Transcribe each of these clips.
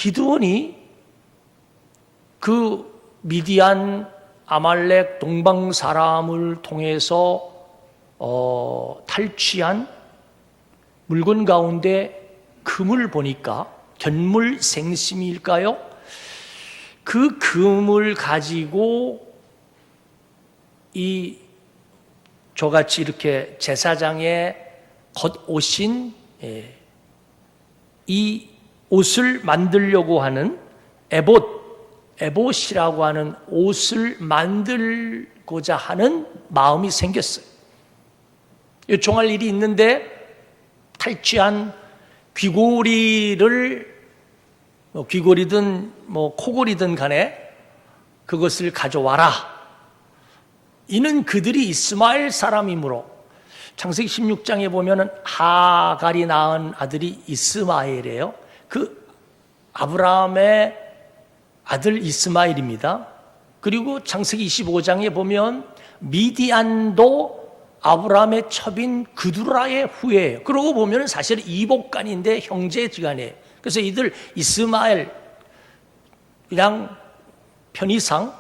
기드온이 그 미디안 아말렉 동방 사람을 통해서 탈취한 물건 가운데 금을 보니까 견물생심일까요? 그 금을 가지고 이 저같이 이렇게 제사장의 겉옷인 이 옷을 만들려고 하는 에봇이라고 하는 옷을 만들고자 하는 마음이 생겼어요. 요청할 일이 있는데 탈취한 귀고리를 귀고리든 코골이든 간에 그것을 가져와라. 이는 그들이 이스마엘 사람이므로 창세기 16장에 보면은 하갈이 낳은 아들이 이스마엘이에요. 그 아브라함의 아들 이스마엘입니다. 그리고 창세기 25장에 보면 미디안도 아브라함의 첩인 그두라의 후예예요. 그러고 보면 사실 이복간인데 형제지간이에요. 그래서 이들 이스마엘 그냥 편의상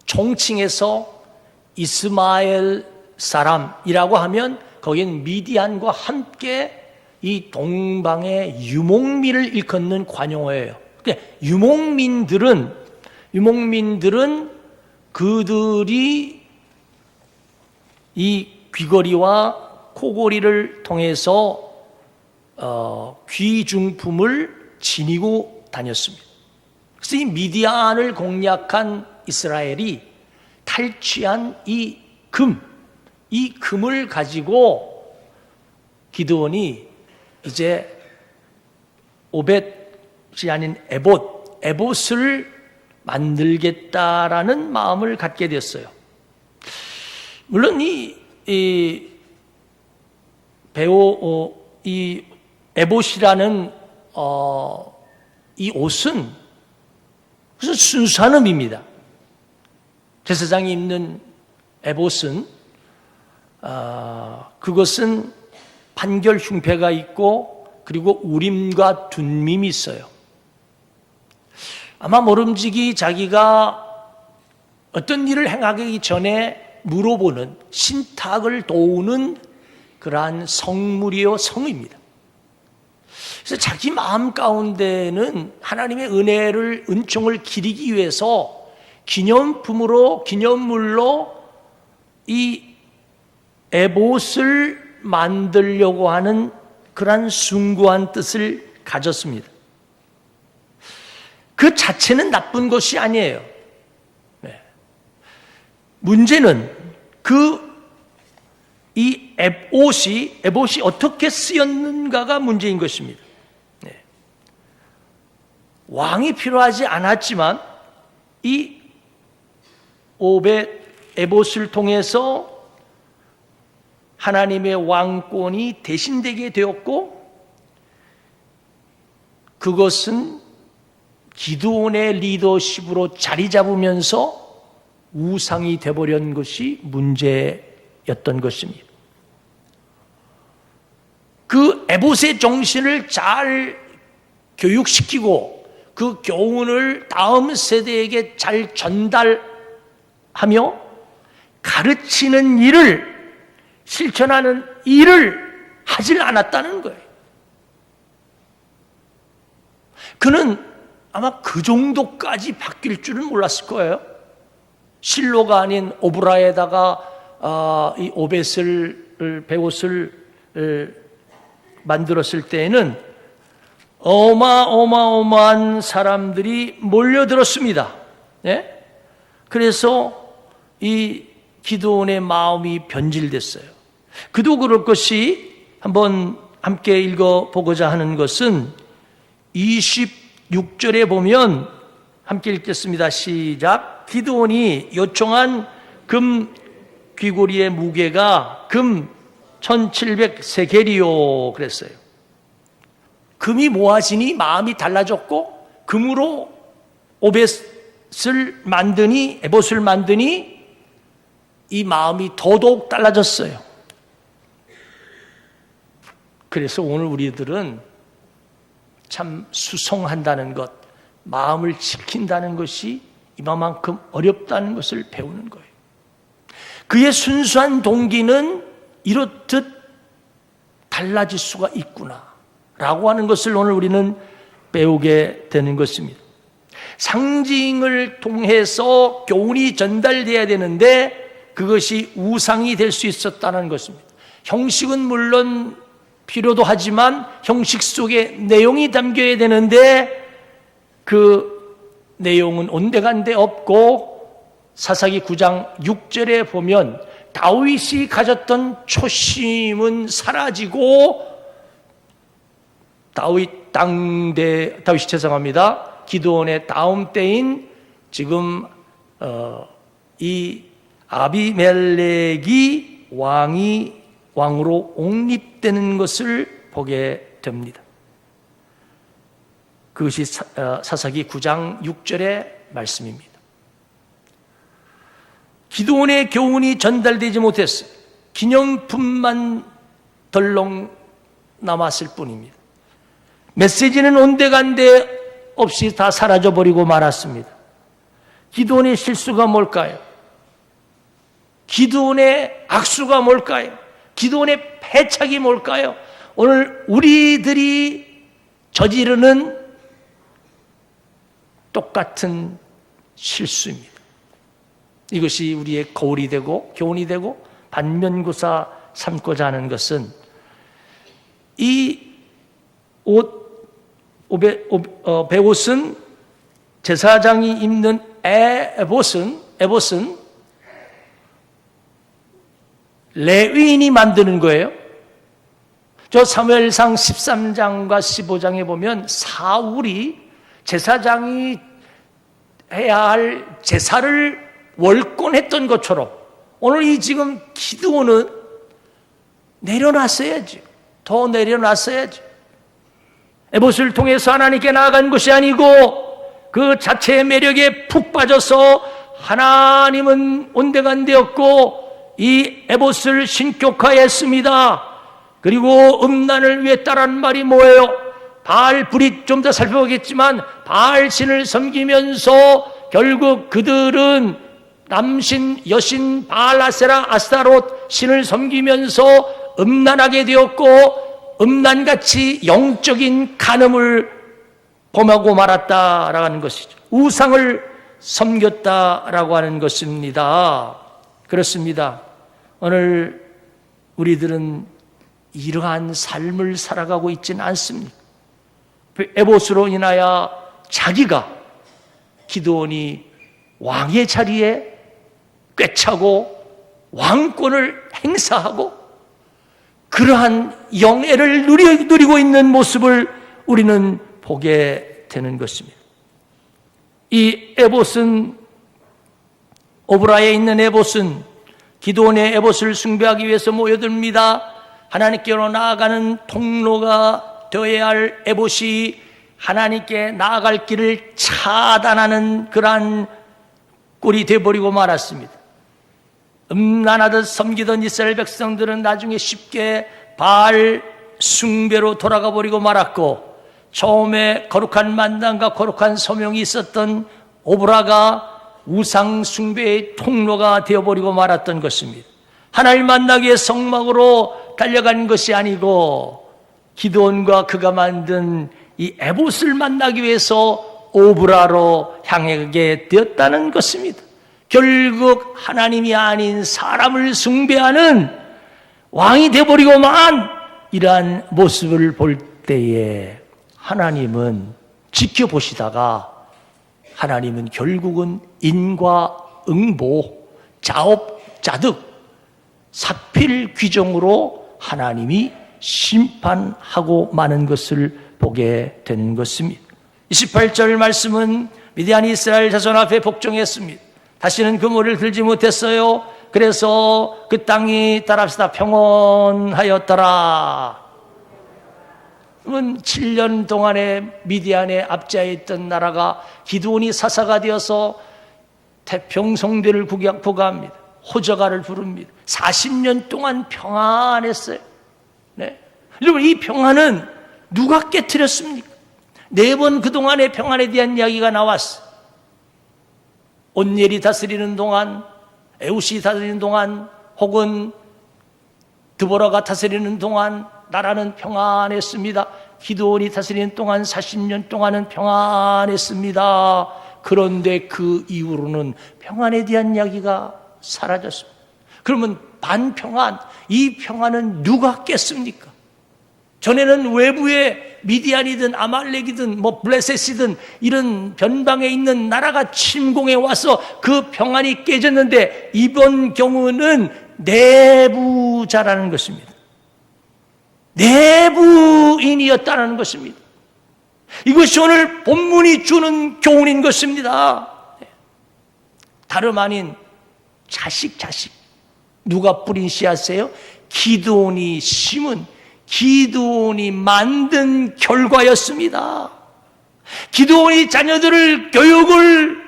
총칭해서 이스마엘 사람이라고 하면 거긴 미디안과 함께 이 동방의 유목민을 일컫는 관용어예요. 유목민들은 그들이 이 귀걸이와 코걸이를 통해서 귀중품을 지니고 다녔습니다. 그래서 이 미디안을 공략한 이스라엘이 탈취한 이 금을 가지고 기드온이 이제 오벳이 아닌 에봇을 만들겠다라는 마음을 갖게 되었어요. 물론 이 에봇이라는 이 옷은 무슨 순수한 의미입니다. 제사장이 입는 에봇은 그것은 판결 흉패가 있고 그리고 우림과 둔밈이 있어요. 아마 모름지기 자기가 어떤 일을 행하기 전에 물어보는 신탁을 도우는 그러한 성물이요 성입니다. 그래서 자기 마음 가운데는 하나님의 은총을 기리기 위해서 기념물로 이 에봇을 만들려고 하는 그러한 숭고한 뜻을 가졌습니다. 그 자체는 나쁜 것이 아니에요. 문제는 이 에봇이 어떻게 쓰였는가가 문제인 것입니다. 왕이 필요하지 않았지만 이 에봇을 통해서 하나님의 왕권이 대신되게 되었고 그것은 기드온의 리더십으로 자리 잡으면서 우상이 되어버린 것이 문제였던 것입니다. 그 에봇의 정신을 잘 교육시키고 그 교훈을 다음 세대에게 잘 전달하며 가르치는 일을 실천하는 일을 하질 않았다는 거예요. 그는 아마 그 정도까지 바뀔 줄은 몰랐을 거예요. 실로가 아닌 오브라에다가 이 베옷을 만들었을 때에는 어마어마한 사람들이 몰려들었습니다. 그래서 이 기드온의 마음이 변질됐어요. 그도 그럴 것이 한번 함께 읽어보고자 하는 것은 26절에 보면 함께 읽겠습니다. 시작. 기드온이 요청한 금 귀고리의 무게가 금 1700세겔이요 그랬어요. 금이 모아지니 마음이 달라졌고 금으로 에봇을 만드니 이 마음이 더더욱 달라졌어요. 그래서 오늘 우리들은 참 수송한다는 것, 마음을 지킨다는 것이 이만큼 어렵다는 것을 배우는 거예요. 그의 순수한 동기는 이렇듯 달라질 수가 있구나 라고 하는 것을 오늘 우리는 배우게 되는 것입니다. 상징을 통해서 교훈이 전달돼야 되는데 그것이 우상이 될 수 있었다는 것입니다. 형식은 물론 필요도 하지만 형식 속에 내용이 담겨야 되는데 그 내용은 온데간데 없고 사사기 9장 6절에 보면 다윗이 가졌던 초심은 사라지고 기드온의 다음 때인 지금 이 아비멜렉이 왕으로 옹립되는 것을 보게 됩니다. 그것이 사사기 9장 6절의 말씀입니다. 기드온의 교훈이 전달되지 못했어요. 기념품만 덜렁 남았을 뿐입니다. 메시지는 온데간데 없이 다 사라져버리고 말았습니다. 기드온의 실수가 뭘까요? 기드온의 악수가 뭘까요? 기드온의 패착이 뭘까요? 오늘 우리들이 저지르는 똑같은 실수입니다. 이것이 우리의 거울이 되고 교훈이 되고 반면교사 삼고자 하는 것은 이 베옷은 제사장이 입는 에봇은 레위인이 만드는 거예요. 저 사무엘상 13장과 15장에 보면 사울이 제사장이 해야 할 제사를 월권했던 것처럼 오늘 이 지금 기드온은 내려놨어야지. 더 내려놨어야지. 에봇을 통해서 하나님께 나아간 것이 아니고 그 자체의 매력에 푹 빠져서 하나님은 온데간데였고 이 에봇을 신격화했습니다. 그리고 음란을 위했다라는 말이 뭐예요? 바알불이 좀 더 살펴보겠지만 바알신을 섬기면서 결국 그들은 남신, 여신, 바알아세라, 아스타롯 신을 섬기면서 음란하게 되었고 음란같이 영적인 간음을 범하고 말았다라고 하는 것이죠. 우상을 섬겼다라고 하는 것입니다. 그렇습니다. 오늘 우리들은 이러한 삶을 살아가고 있지는 않습니다. 에봇으로 인하여 자기가 기드온이 왕의 자리에 꿰차고 왕권을 행사하고 그러한 영예를 누리고 있는 모습을 우리는 보게 되는 것입니다. 이 에봇은 오브라에 있는 에봇은 기드온의 에봇을 숭배하기 위해서 모여듭니다. 하나님께로 나아가는 통로가 되어야 할 에봇이 하나님께 나아갈 길을 차단하는 그러한 꼴이 되어버리고 말았습니다. 음란하듯 섬기던 이스라엘 백성들은 나중에 쉽게 바알 숭배로 돌아가 버리고 말았고 처음에 거룩한 만남과 거룩한 소명이 있었던 오브라가 우상 숭배의 통로가 되어버리고 말았던 것입니다. 하나님 만나기 위해 성막으로 달려간 것이 아니고 기드온과 그가 만든 이 에봇을 만나기 위해서 오브라로 향하게 되었다는 것입니다. 결국 하나님이 아닌 사람을 숭배하는 왕이 되어버리고만 이러한 모습을 볼 때에 하나님은 지켜보시다가 하나님은 결국은 인과응보, 자업자득, 사필귀정으로 하나님이 심판하고 마는 것을 보게 되는 것입니다. 28절 말씀은 미디안이 이스라엘 자손 앞에 복종했습니다. 다시는 그물을 들지 못했어요. 그래서 그 땅이 따라합시다 평온하였더라. 7년 동안에 미디안에 압제하여 있던 나라가 기드온이 사사가 되어서 태평성대를 구가합니다. 호저가를 부릅니다. 40년 동안 평안했어요. 네. 여러분 이 평안은 누가 깨트렸습니까? 4번 그동안의 평안에 대한 이야기가 나왔어. 온니엘이 다스리는 동안, 에웃이 다스리는 동안, 혹은 드보라가 다스리는 동안 나라는 평안했습니다. 기드온이 다스리는 동안 40년 동안은 평안했습니다. 그런데 그 이후로는 평안에 대한 이야기가 사라졌습니다. 그러면 반평안, 이 평안은 누가 깼습니까? 전에는 외부의 미디안이든 아말렉이든 블레셋이든 이런 변방에 있는 나라가 침공해 와서 그 평안이 깨졌는데, 이번 경우는 내부자라는 것입니다. 내부인이었다는 것입니다. 이것이 오늘 본문이 주는 교훈인 것입니다. 다름 아닌 자식. 누가 뿌린 씨앗이에요? 기드온이 심은, 기드온이 만든 결과였습니다. 기드온이 자녀들을 교육을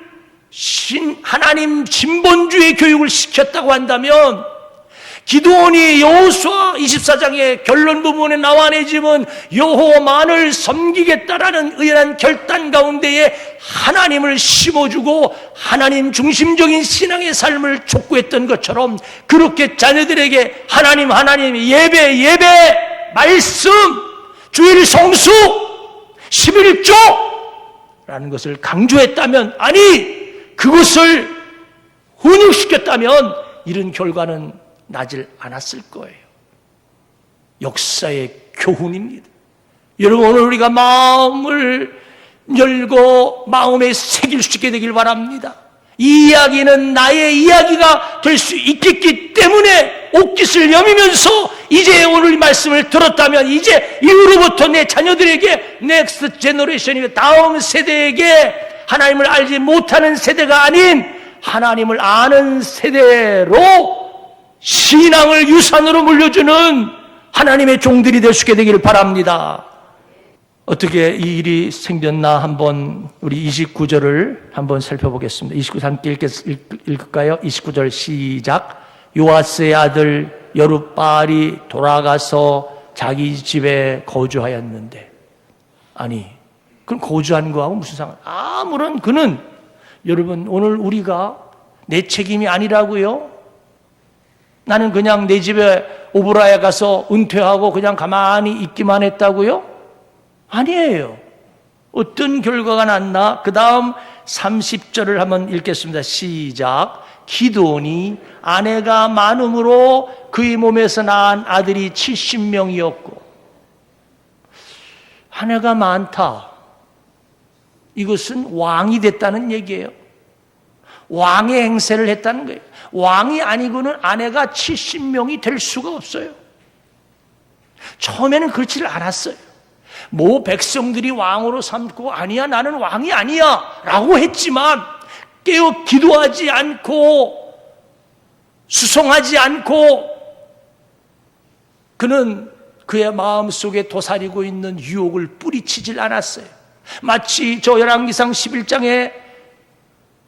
하나님 신본주의 교육을 시켰다고 한다면, 기드온이 여호수아 24장의 결론 부분에 나와내지만 여호와만을 섬기겠다라는 의연한 결단 가운데에 하나님을 심어주고 하나님 중심적인 신앙의 삶을 촉구했던 것처럼, 그렇게 자녀들에게 하나님 예배 말씀, 주일 성수, 11조라는 것을 강조했다면, 아니 그것을 훈육시켰다면 이런 결과는 나질 않았을 거예요. 역사의 교훈입니다. 여러분, 오늘 우리가 마음을 열고 마음에 새길 수 있게 되길 바랍니다. 이 이야기는 나의 이야기가 될 수 있겠기 때문에 옷깃을 여미면서 이제 오늘 이 말씀을 들었다면, 이제 이후로부터 내 자녀들에게, 넥스트 제너레이션이 다음 세대에게 하나님을 알지 못하는 세대가 아닌 하나님을 아는 세대로 신앙을 유산으로 물려주는 하나님의 종들이 될 수 있게 되기를 바랍니다. 어떻게 이 일이 생겼나 한번 우리 29절을 한번 살펴보겠습니다. 29절 함께 읽을까요? 29절 시작. 요아스의 아들 여룻바알이 돌아가서 자기 집에 거주하였는데, 아니 그럼 거주한 거하고 무슨 상관? 아무런 그는, 여러분 오늘 우리가 내 책임이 아니라고요? 나는 그냥 내 집에 오브라에 가서 은퇴하고 그냥 가만히 있기만 했다고요? 아니에요. 어떤 결과가 났나? 그 다음 30절을 한번 읽겠습니다. 시작. 기드온이 아내가 많음으로 그의 몸에서 낳은 아들이 70명이었고, 아내가 많다. 이것은 왕이 됐다는 얘기예요. 왕의 행세를 했다는 거예요. 왕이 아니고는 아내가 70명이 될 수가 없어요. 처음에는 그렇지를 않았어요. 백성들이 왕으로 삼고, 아니야 나는 왕이 아니야 라고 했지만, 깨어 기도하지 않고 수송하지 않고 그는 그의 마음속에 도사리고 있는 유혹을 뿌리치질 않았어요. 마치 저 열왕기상 11장에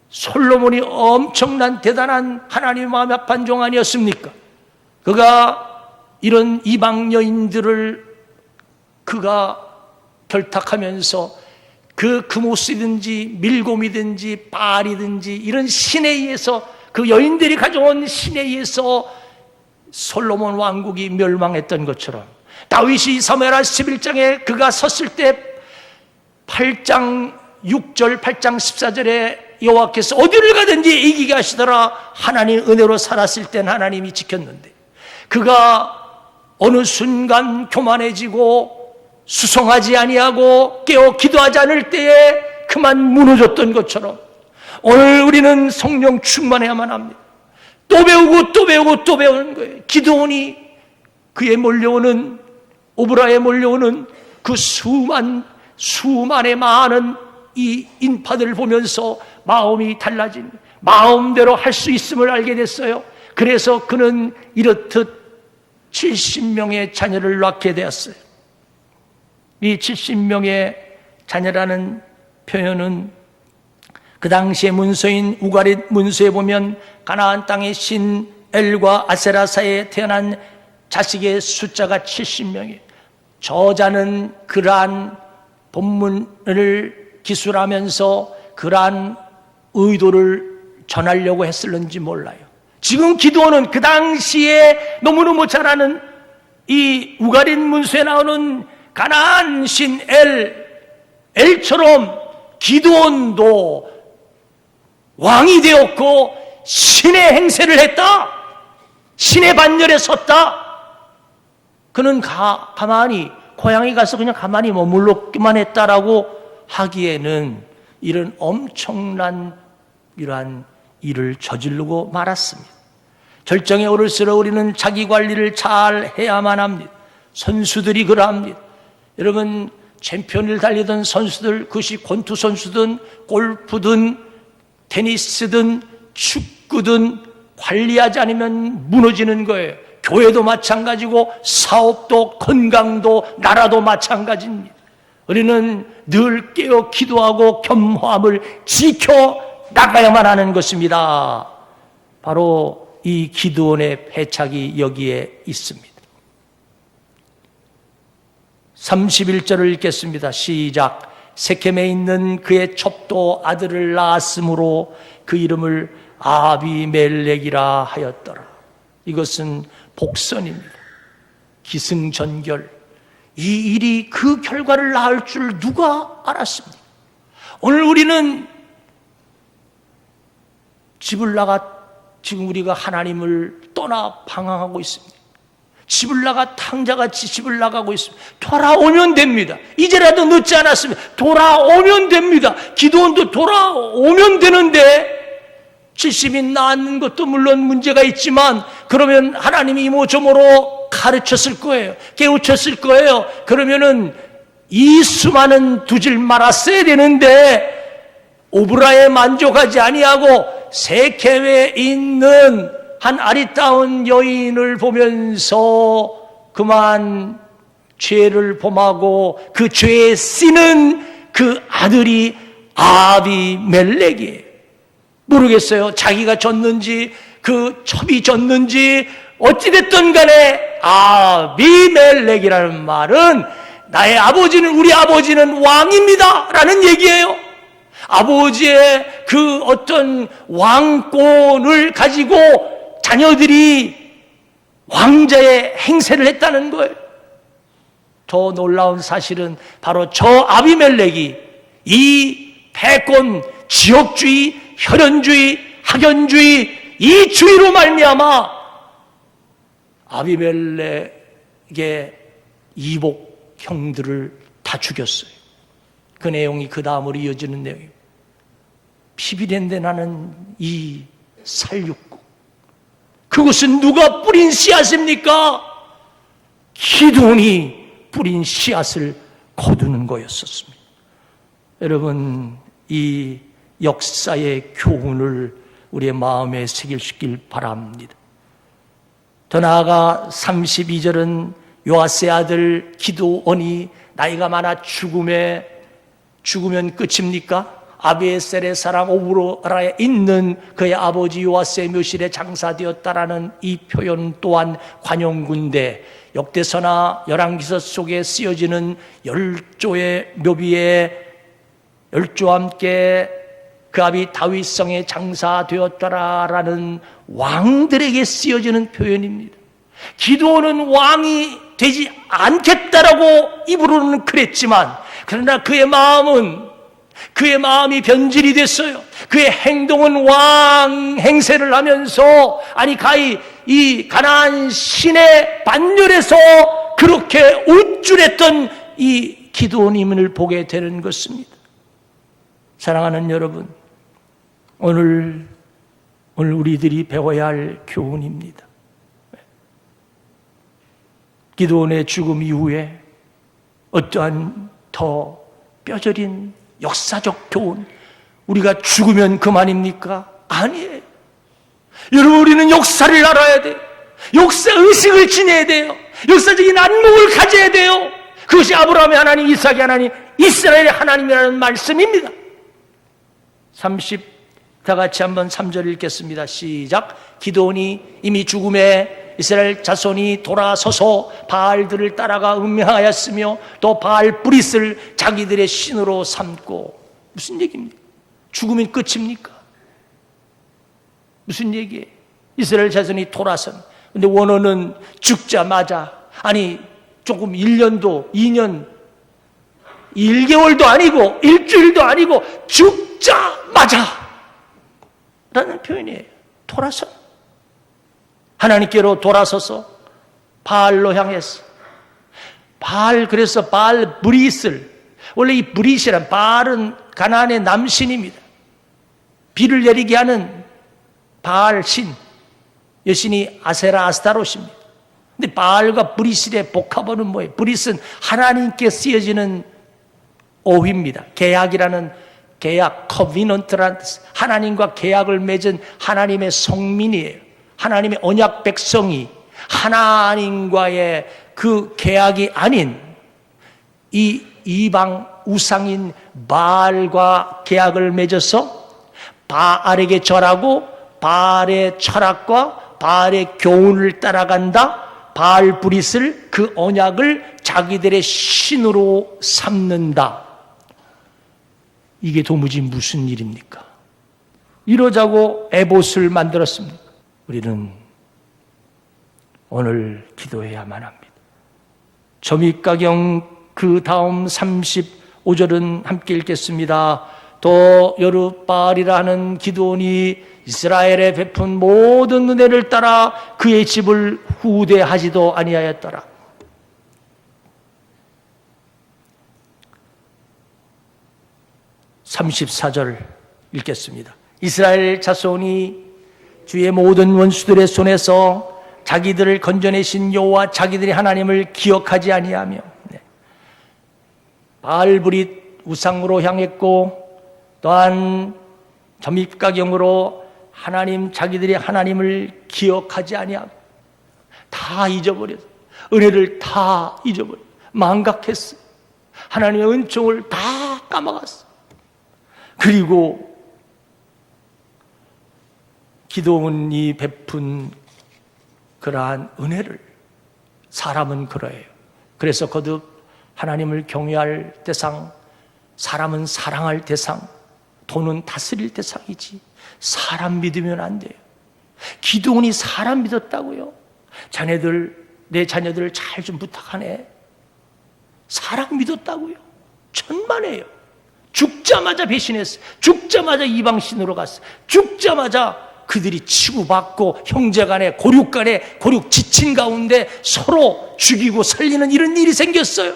솔로몬이 엄청난 대단한 하나님의 마음에 합한 종 아니었습니까? 그가 이런 이방 여인들을 그가 결탁하면서 그 금오스든지 밀곰이든지 바알이든지 이런 신에 의해서, 그 여인들이 가져온 신에 의해서 솔로몬 왕국이 멸망했던 것처럼, 다윗이 사무엘하 11장에 그가 섰을 때 8장 6절 8장 14절에 여호와께서 어디를 가든지 이기게 하시더라. 하나님 은혜로 살았을 땐 하나님이 지켰는데, 그가 어느 순간 교만해지고 수송하지 아니하고 깨어 기도하지 않을 때에 그만 무너졌던 것처럼, 오늘 우리는 성령 충만해야만 합니다. 또 배우고 또 배우고 또 배우는 거예요. 기드온이 그에 몰려오는, 오브라에 몰려오는 그 수만의 많은 이 인파들을 보면서 마음이 달라진, 마음대로 할 수 있음을 알게 됐어요. 그래서 그는 이렇듯 70명의 자녀를 낳게 되었어요. 이 70명의 자녀라는 표현은 그 당시의 문서인 우가릿 문서에 보면 가나안 땅의 신 엘과 아세라 사이에 태어난 자식의 숫자가 70명이에요. 저자는 그러한 본문을 기술하면서 그러한 의도를 전하려고 했을는지 몰라요. 지금 기드온은 그 당시에 너무너무 잘 아는 이 우가린 문서에 나오는 가나안 신 엘처럼 기드온도 왕이 되었고 신의 행세를 했다. 신의 반열에 섰다. 그는 가만히 고향에 가서 그냥 가만히 머물렀기만 했다라고 하기에는 이런 엄청난 이러한 일을 저지르고 말았습니다. 절정에 오를수록 우리는 자기 관리를 잘 해야만 합니다. 선수들이 그러합니다. 여러분, 챔피언을 달리던 선수들, 그것이 권투 선수든 골프든 테니스든 축구든 관리하지 않으면 무너지는 거예요. 교회도 마찬가지고 사업도 건강도 나라도 마찬가지입니다. 우리는 늘 깨어 기도하고 겸허함을 지켜 나가야만 하는 것입니다. 바로 이 기드온의 패착이 여기에 있습니다. 31절을 읽겠습니다. 시작. 세켐에 있는 그의 첩도 아들을 낳았으므로 그 이름을 아비멜렉이라 하였더라. 이것은 복선입니다. 기승전결. 이 일이 그 결과를 낳을 줄 누가 알았습니까? 오늘 우리는 지금 우리가 하나님을 떠나 방황하고 있습니다. 집을 나가 탕자같이 집을 나가고 있습니다. 돌아오면 됩니다. 이제라도 늦지 않았습니다. 돌아오면 됩니다. 기도원도 돌아오면 되는데 70인 낳는 것도 물론 문제가 있지만 그러면 하나님이 이모저모로 가르쳤을 거예요. 깨우쳤을 거예요. 그러면은 이 수많은 두질 말았어야 되는데 오브라에 만족하지 아니하고 세켐에 있는 한 아리따운 여인을 보면서 그만 죄를 범하고 그 죄에 쓰는 그 아들이 아비멜렉이에요. 모르겠어요. 자기가 졌는지 그 첩이 졌는지 어찌됐든 간에 아비멜렉이라는 말은 나의 아버지는 우리 아버지는 왕입니다 라는 얘기예요. 아버지의 그 어떤 왕권을 가지고 자녀들이 왕자의 행세를 했다는 거예요. 더 놀라운 사실은 바로 저 아비멜렉이 이 패권, 지역주의, 혈연주의, 학연주의 이 주의로 말미암아 아비멜렉의 이복 형들을 다 죽였어요. 그 내용이 그 다음으로 이어지는 내용입니다. 피비린내 나는 이 살육국, 그것은 누가 뿌린 씨앗입니까? 기드온이 뿌린 씨앗을 거두는 거였었습니다. 여러분, 이 역사의 교훈을 우리의 마음에 새기시길 바랍니다. 더 나아가 32절은 요아스의 아들 기드온이 나이가 많아 죽으면 끝입니까? 아비에셀의 사람 오브라에 있는 그의 아버지 요아스의 묘실에 장사되었다라는 이 표현 또한 관용군대, 역대서나 열왕기서 속에 쓰여지는 열조의 묘비에 열조와 함께 그 아비 다윗성에 장사되었다라는 왕들에게 쓰여지는 표현입니다. 기드온은 왕이 되지 않겠다라고 입으로는 그랬지만 그러나 그의 마음이 변질이 됐어요. 그의 행동은 왕 행세를 하면서 가히 이 가나안 신의 반열에서 그렇게 우쭐했던 이 기드온임을 보게 되는 것입니다. 사랑하는 여러분, 오늘 우리들이 배워야 할 교훈입니다. 기드온의 죽음 이후에 어떠한 더 뼈저린 역사적 교훈, 우리가 죽으면 그만입니까? 아니에요. 여러분, 우리는 역사를 알아야 돼요. 역사 의식을 지내야 돼요. 역사적인 안목을 가져야 돼요. 그것이 아브라함의 하나님, 이삭의 하나님, 이스라엘의 하나님이라는 말씀입니다. 다 같이 한번 3절 읽겠습니다. 시작. 기드온이 이미 죽음에 이스라엘 자손이 돌아서서 바알들을 따라가 음행하였으며 또 바알 브릿을 자기들의 신으로 삼고. 무슨 얘기입니까? 죽으면 끝입니까? 무슨 얘기예요? 이스라엘 자손이 돌아선. 근데 원어는 죽자마자, 아니 조금 1년도 2년 1개월도 아니고 일주일도 아니고 죽자마자 라는 표현이에요. 돌아서 하나님께로 돌아서서 바알로 향했어. 바알, 그래서 바알 브릿을, 원래 이 브릿이란, 바알은 가나안의 남신입니다. 비를 내리게 하는 바알 신, 여신이 아세라 아스타롯입니다. 근데 바알과 브릿의 복합어는 뭐예요? 브릿은 하나님께 쓰여지는 어휘입니다. 계약이라는, 계약, 커비넌트라는 뜻, 하나님과 계약을 맺은 하나님의 성민이에요. 하나님의 언약 백성이 하나님과의 그 계약이 아닌 이 이방 우상인 바알과 계약을 맺어서 바알에게 절하고 바알의 철학과 바알의 교훈을 따라간다. 바알 브릿을, 그 언약을 자기들의 신으로 삼는다. 이게 도무지 무슨 일입니까? 이러자고 에봇을 만들었습니다. 우리는 오늘 기도해야만 합니다. 저미가경 그 다음 35절은 함께 읽겠습니다. 또 여룻바알이라 하는 기드온이 이스라엘에 베푼 모든 은혜를 따라 그의 집을 후대하지도 아니하였더라. 34절 읽겠습니다. 이스라엘 자손이 주의 모든 원수들의 손에서 자기들을 건져내신 여호와 자기들의 하나님을 기억하지 아니하며, 바알브릿 우상으로 향했고 또한 점입가경으로 하나님, 자기들의 하나님을 기억하지 아니하고 다 잊어버렸어. 은혜를 다 잊어버렸어. 망각했어. 하나님의 은총을 다 까먹었어. 그리고 기드온이 베푼 그러한 은혜를, 사람은 그러해요. 그래서 거듭 하나님을 경외할 대상, 사람은 사랑할 대상, 돈은 다스릴 대상이지 사람 믿으면 안 돼요. 기드온이 사람 믿었다고요? 자네들, 내 자녀들 잘 좀 부탁하네. 사람 믿었다고요? 천만에요. 죽자마자 배신했어요. 죽자마자 이방신으로 갔어요. 죽자마자 그들이 치고받고 형제간에 고륙간에 고륙 지친 가운데 서로 죽이고 살리는 이런 일이 생겼어요.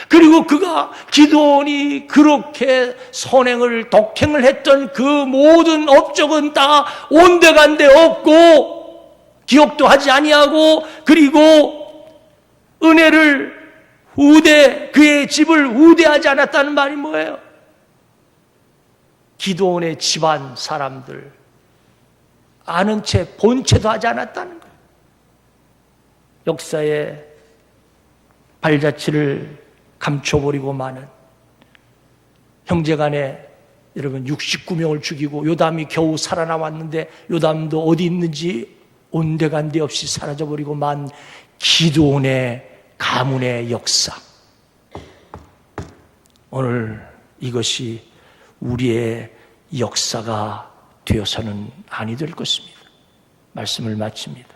그리고 그가, 기드온이 그렇게 선행을 독행을 했던 그 모든 업적은 다 온데간데 없고 기억도 하지 아니하고, 그리고 은혜를 그의 집을 우대하지 않았다는 말이 뭐예요? 기드온의 집안 사람들 아는 채 본체도 하지 않았다는 거예요. 역사의 발자취를 감춰버리고 마는, 형제간에 여러분 69명을 죽이고 요담이 겨우 살아남았는데 요담도 어디 있는지 온데간데 없이 사라져버리고 만 기드온의 가문의 역사. 오늘 이것이 우리의 역사가 되어서는 아니 될 것입니다. 말씀을 마칩니다.